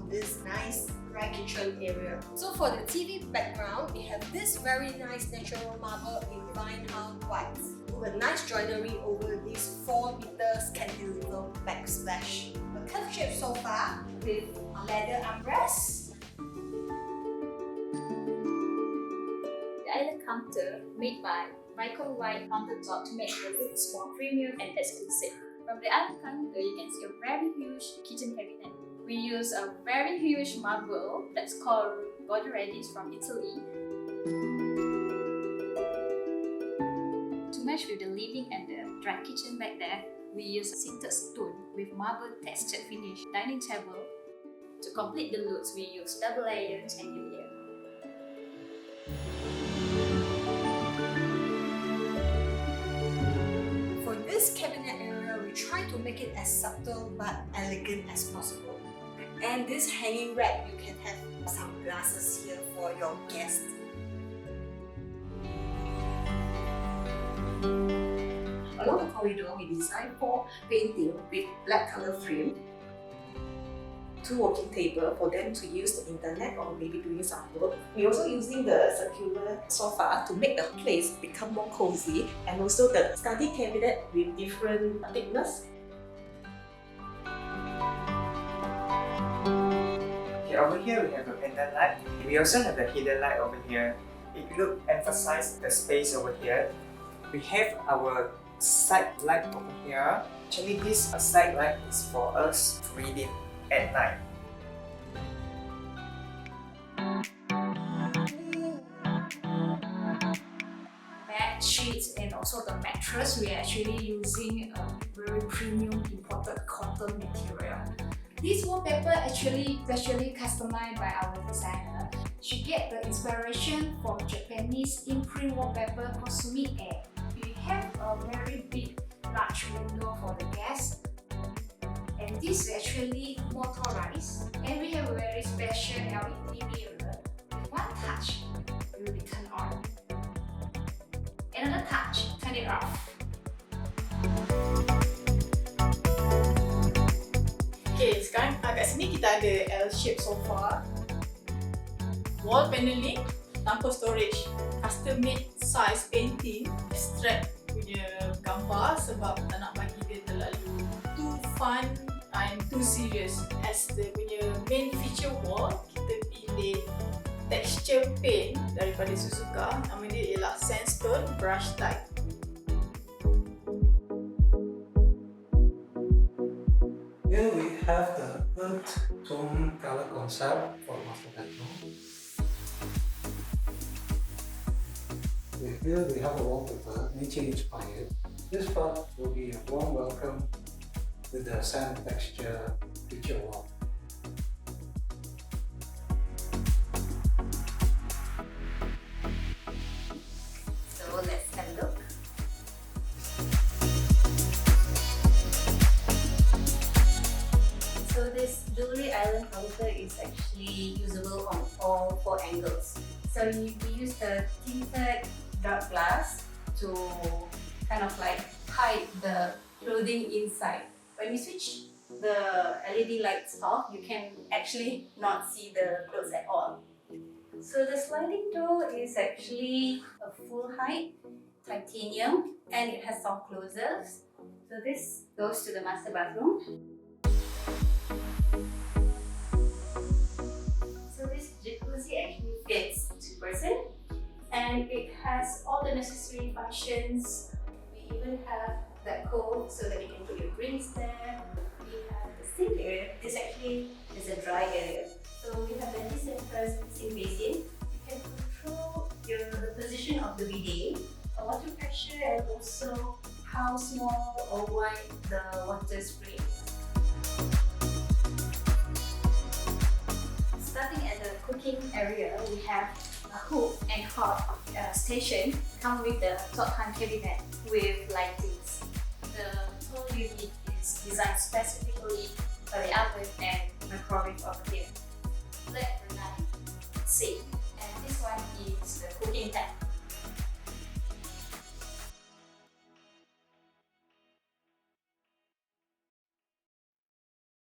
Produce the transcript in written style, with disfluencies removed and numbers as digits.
on this nice dry kitchen area. So for the TV background, we have this very nice natural marble in Penthouse White with a nice joinery over this 4 meters cantilever backsplash. A curved-shaped sofa with leather armrests. The island counter made by micro white countertop to make the looks more premium and exclusive. From the island counter, you can see a very huge kitchen cabinet. We use a very huge marble that's called Residency from Italy. To match with the living and the dry kitchen back there, we use sintered stone with marble textured finish dining table. To complete the looks, we use double layer chandelier. For this cabinet area, we try to make it as subtle but elegant as possible. And this hanging rack, you can have some glasses here for your guests. Along the corridor, we designed 4 painting with black color frame, 2 working table for them to use the internet or maybe doing some work. We're also using the circular sofa to make the place become more cozy, and also the study cabinet with different thickness. Okay, over here we have a pendant light. We also have a hidden light over here. It will emphasize the space over here. We have our side light over here. Actually, this side light is for us to read it at night. Bed sheets and also the mattress, we are actually using a very premium imported cotton material. This wallpaper actually specially customized by our designer. She get the inspiration from Japanese imprint wallpaper called Air. We have a very big, large window for the guests, and this is actually motorized. And we have a very special LED mirror. With one touch, it will be turned on. Another touch, turn it off. Okay, sekarang kat sini kita ada L-shape sofa, wall paneling tanpa storage, custom made size painting, abstract punya gambar sebab tak nak bagi dia terlalu too fun and too serious. As the punya main feature wall, kita pilih texture paint daripada Suzuka, nama dia ialah sandstone brush type. Here we have the earth tone color concept for master bedroom. Here we have a wallpaper, nature inspired. This part will be a warm welcome with the sand texture feature wall. So let's have a look. So this jewelry island counter is actually usable on all 4 angles. So we use the tinted dark glass to kind of like hide the clothing inside. When we switch the LED lights off, you can actually not see the clothes at all. So the sliding door is actually a full height titanium, and it has soft closers. So this goes to the master bathroom. So this jacuzzi actually fits 2 person, and it has all the necessary functions. We even have that cove so that you can put your drinks there. We have the sink area. This actually is a dry area. So we have the decentralized sink basin. You can control the position of the bidet, water pressure, and also how small or wide the water spray is. Starting at the cooking area, we have a hook and hob station come with the top hand cabinet with lightings. The whole unit is designed specifically for the oven and microwave over here. Let the knife safe.